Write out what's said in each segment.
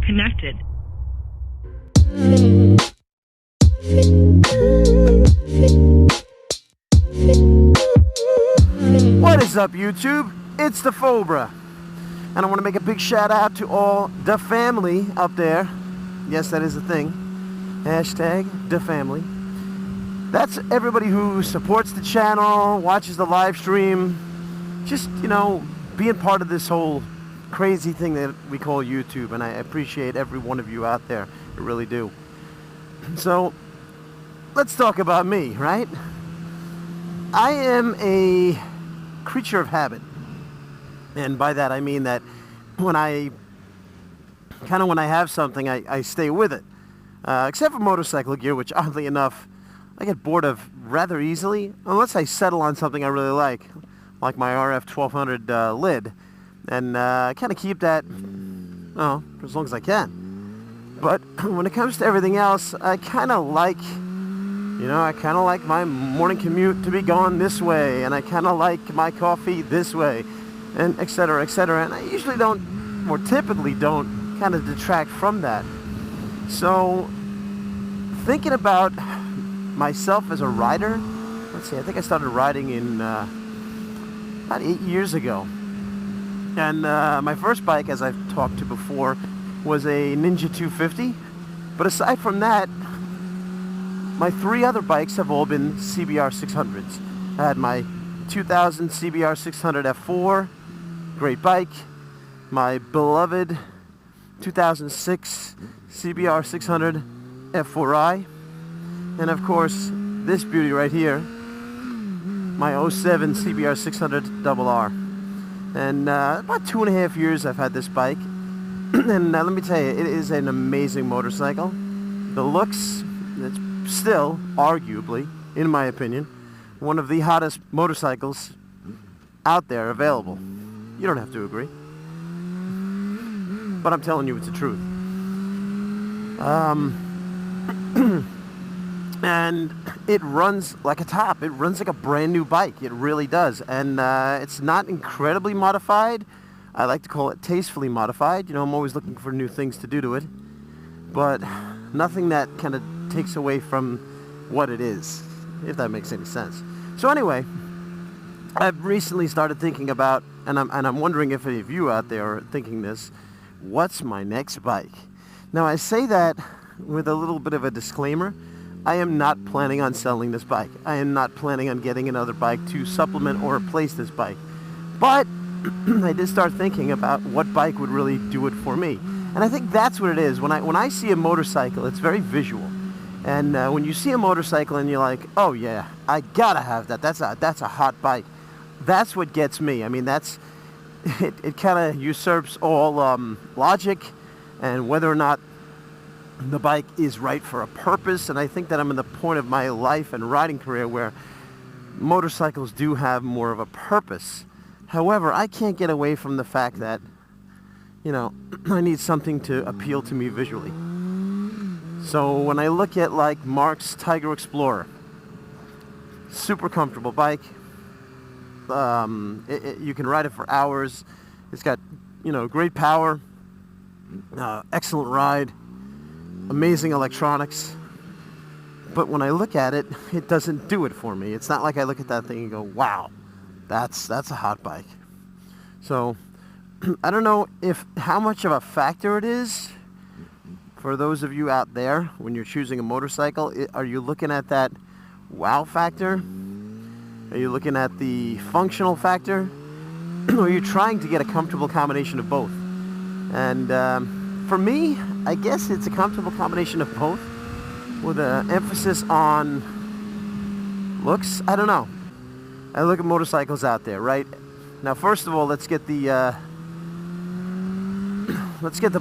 connected. What is up, YouTube? It's dafobra, and I want to make a big shout out to all the family up there. Yes, that is a thing. Hashtag the family. That's everybody who supports the channel, watches the live stream, just, you know, being part of this whole crazy thing that we call YouTube, and I appreciate every one of you out there. I really do. So, let's talk about me, right? I am a creature of habit. And by that I mean that when I have something, I stay with it. Except for motorcycle gear, which oddly enough, I get bored of rather easily, unless I settle on something I really like my RF 1200 lid, and kind of keep that, for as long as I can. But when it comes to everything else, I kind of like my morning commute to be gone this way, and I kind of like my coffee this way, and et cetera, and I usually don't, or typically don't, kind of detract from that. So, thinking about myself as a rider, let's see, I think I started riding in about 8 years ago. And my first bike, as I've talked to before, was a Ninja 250. But aside from that, my 3 other bikes have all been CBR 600s. I had my 2000 CBR 600 F4, great bike. My beloved 2006 CBR 600 F4i. And of course, this beauty right here, my 07 CBR 600 RR. And about 2.5 years I've had this bike. And let me tell you, it is an amazing motorcycle. The looks, it's still, arguably, in my opinion, one of the hottest motorcycles out there available. You don't have to agree. But I'm telling you, it's the truth. And it runs like a top. It runs like a brand new bike. It really does. And it's not incredibly modified. I like to call it tastefully modified. You know, I'm always looking for new things to do to it. But nothing that kind of takes away from what it is, if that makes any sense. So anyway, I've recently started thinking about, and I'm wondering if any of you out there are thinking this, what's my next bike? Now, I say that with a little bit of a disclaimer. I am not planning on selling this bike. I am not planning on getting another bike to supplement or replace this bike. But I did start thinking about what bike would really do it for me. And I think that's what it is. When I see a motorcycle, it's very visual. And when you see a motorcycle and you're like, oh yeah, I gotta have that. That's a hot bike. That's what gets me. I mean, it kind of usurps all logic and whether or not the bike is right for a purpose. And I think that I'm in the point of my life and riding career where motorcycles do have more of a purpose. However, I can't get away from the fact that, you know, I need something to appeal to me visually. So when I look at like Mark's Tiger Explorer, super comfortable bike. You can ride it for hours. It's got, you know, great power, excellent ride, amazing electronics. But when I look at it, it doesn't do it for me. It's not like I look at that thing and go, wow, that's a hot bike. So I don't know how much of a factor it is for those of you out there when you're choosing a motorcycle. Are you looking at that wow factor? Are you looking at the functional factor? Or are you trying to get a comfortable combination of both? And for me, I guess it's a comfortable combination of both with an emphasis on looks. I don't know. I look at motorcycles out there, right? Now, first of all, let's get the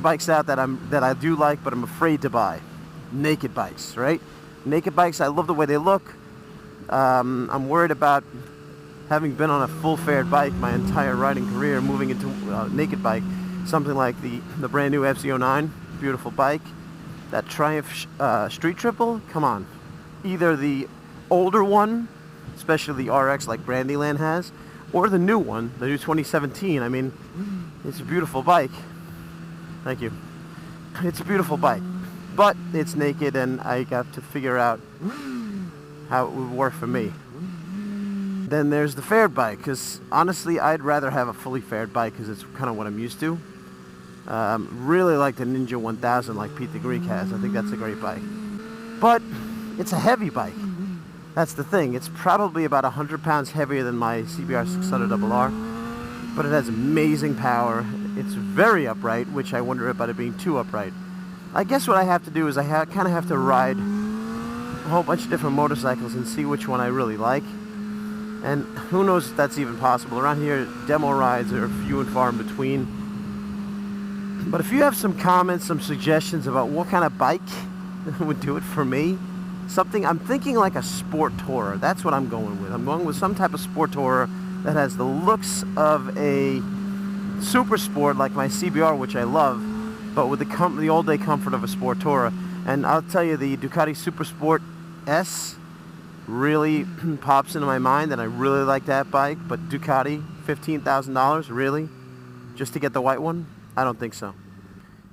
bikes out that I do like, but I'm afraid to buy. Naked bikes, right? Naked bikes, I love the way they look. I'm worried about having been on a full-fared bike my entire riding career, moving into a naked bike, something like the brand new FC09, beautiful bike. That Triumph Street Triple, come on. Either the older one, especially the RX like Brandyland has, or the new one, the new 2017. I mean, it's a beautiful bike. Thank you. it's a beautiful bike, but it's naked, and I got to figure out how it would work for me. Then there's the fared bike, because honestly, I'd rather have a fully fared bike because it's kind of what I'm used to. Really like the Ninja 1000 like Pete the Greek has. I think that's a great bike. But it's a heavy bike. That's the thing. It's probably about 100 pounds heavier than my CBR 600RR, but it has amazing power. It's very upright, which I wonder about it being too upright. I guess what I have to do is I kind of have to ride a whole bunch of different motorcycles and see which one I really like. And who knows if that's even possible. Around here, demo rides are few and far in between. But if you have some comments, some suggestions about what kind of bike would do it for me, I'm thinking like a sport tourer. That's what I'm going with. I'm going with some type of sport tourer that has the looks of a super sport like my CBR, which I love, but with the all-day comfort of a sport tourer. And I'll tell you, the Ducati Super Sport S really pops into my mind, and I really like that bike. But Ducati, $15,000, really? Just to get the white one? I don't think so.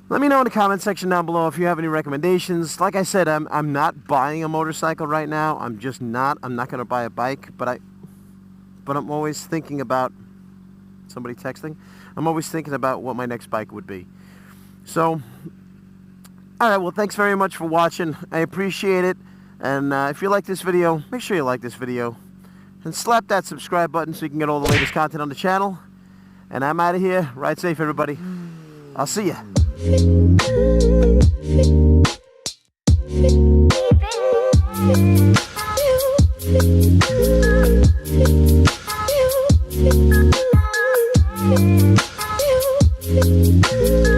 Let me know in the comment section down below if you have any recommendations. Like I said, I'm not buying a motorcycle right now. I'm just not. I'm not going to buy a bike, but I'm always thinking about somebody texting. I'm always thinking about what my next bike would be. So, all right, well, thanks very much for watching. I appreciate it. And if you like this video, make sure you like this video. And slap that subscribe button so you can get all the latest content on the channel. And I'm out of here. Ride safe, everybody. I'll see ya. Thank you.